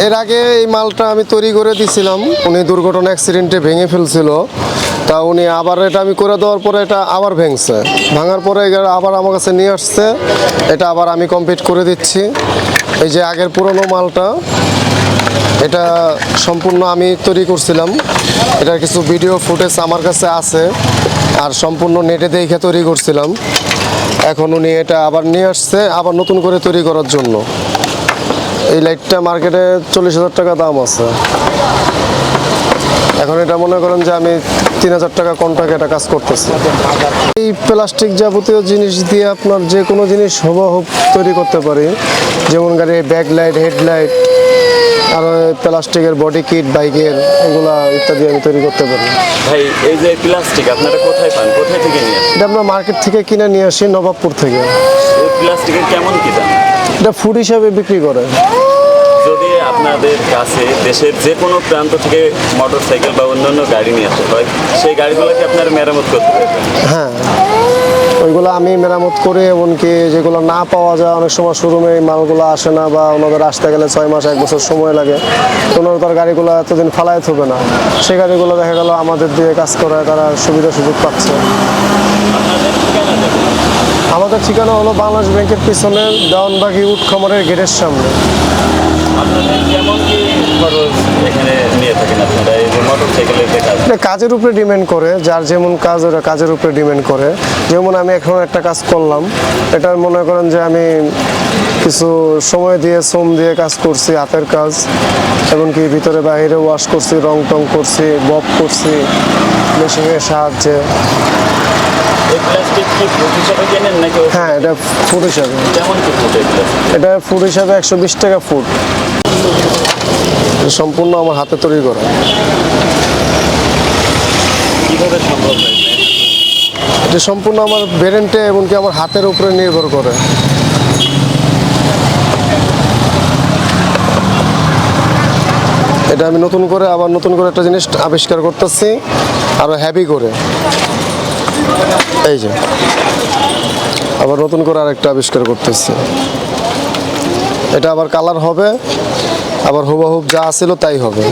এর আগে এই মালটা আমি তৈরি করে দিছিলাম, উনি দুর্ঘটনা অ্যাক্সিডেন্টে ভেঙে ফেলছিল। তা উনি আবার এটা আমি করে দেওয়ার পরে এটা আবার ভেঙছে, ভাঙার পরে আবার আমার কাছে নিয়ে আসছে, এটা আবার আমি কমপ্লিট করে দিচ্ছি। এই যে আগের পুরনো মালটা, এটা সম্পূর্ণ আমি তৈরি করছিলাম। এটার কিছু ভিডিও ফুটেজ আমার কাছে আছে, আর সম্পূর্ণ নেটে দেখে তৈরি করছিলাম। এখন উনি এটা আবার নিয়ে আসছে, আবার নতুন করে তৈরি করার জন্য। এই লাইটটা মার্কেটে 40,000 টাকা দাম আছে। এখন এটা মনে করেন যে আমি 3,000 টাকা কন্ট্রাক্টে এটা কাজ করতেছি। এই প্লাস্টিক যাবতীয় জিনিস দিয়ে আপনার যে কোনো জিনিস হুবহু তৈরি করতে পারি, যেমন গাড়ির ব্যাকলাইট, হেডলাইট, আর প্লাস্টিকের বডি কিট বাইকের, এগুলা ইত্যাদি আমি তৈরি করতে পারি। ভাই এই যে প্লাস্টিক আপনারা কোথায় পান, কোথায় থেকে নিয়ে আসেন? এটা আমরা মার্কেট থেকে কিনে নিয়ে আসি, নবাবপুর থেকে। এই প্লাস্টিকের কেমন কি দাম? এটা ফুড হিসাবে বিক্রি করে। যদি আপনাদের কাছে দেশের যে কোনো প্রান্ত থেকে মোটরসাইকেল বা অন্যান্য গাড়ি নিয়ে আসতে হয়, সেই গাড়িগুলোকে আপনারা মেরামত করতে পারবেন? হ্যাঁ, ওইগুলো আমি মেরামত করে, এমনকি যেগুলো না পাওয়া যায়, অনেক সময় শোরুমে এই মালগুলো আসে না, বা ওনাদের আসতে গেলে 6 মাস 1 বছর সময় লাগে, ওনারা তার গাড়িগুলো এতদিন ফালায় থাকবে না, সেই গাড়িগুলো দেখা গেল আমাদের দিয়ে কাজ করায় তারা সুবিধা সুযোগ পাচ্ছে। আমাদের ঠিকানা হলো বাংলাদেশ ব্যাংকের পিছনে দেওয়ানবাগি উট খামারের গেটের সামনে। আপনাদের কেমন কি খরচ এখানে নিয়ে থাকেন আপনারা এই যে মোটরসাইকেলের যে কাজ? এটা কাজের উপরে ডিপেন্ড করে, যার যেমন কাজ ওটা কাজের উপরে ডিপেন্ড করে। যেমন আমি এখন একটা কাজ করলাম, এটা মনে করেন যে আমি কিছু সময় দিয়ে শ্রম দিয়ে কাজ করছি, হাতের কাজ, এমনকি ভিতরে বাইরে ওয়াশ করছি, রং টং করছি, বব করছি মেশিনের সাহায্যে। এই প্লাস্টিক কি ফুট হিসাবে কেনেন নাকি? হ্যাঁ, এটা ফুট হিসাবে। কেমন কি ফুট এগুলো? এটা ফুট হিসাবে 120 টাকা ফুট। এটা সম্পূর্ণ আমার হাতে তৈরি করা। কিভাবে সম্ভব হয়? এটা সম্পূর্ণ আমার ব্রেনটে, এমনকি আমার হাতের উপরে নির্ভর করে। এটা আমি নতুন করে আবার নতুন করে একটা জিনিস আবিষ্কার করতেছি, আরো হেভি করে। এই যে আবার নতুন করে আরেকটা আবিষ্কার করতেছি। এটা আবার কালার হবে, আবার হুবহুব যা ছিল তাই হবে।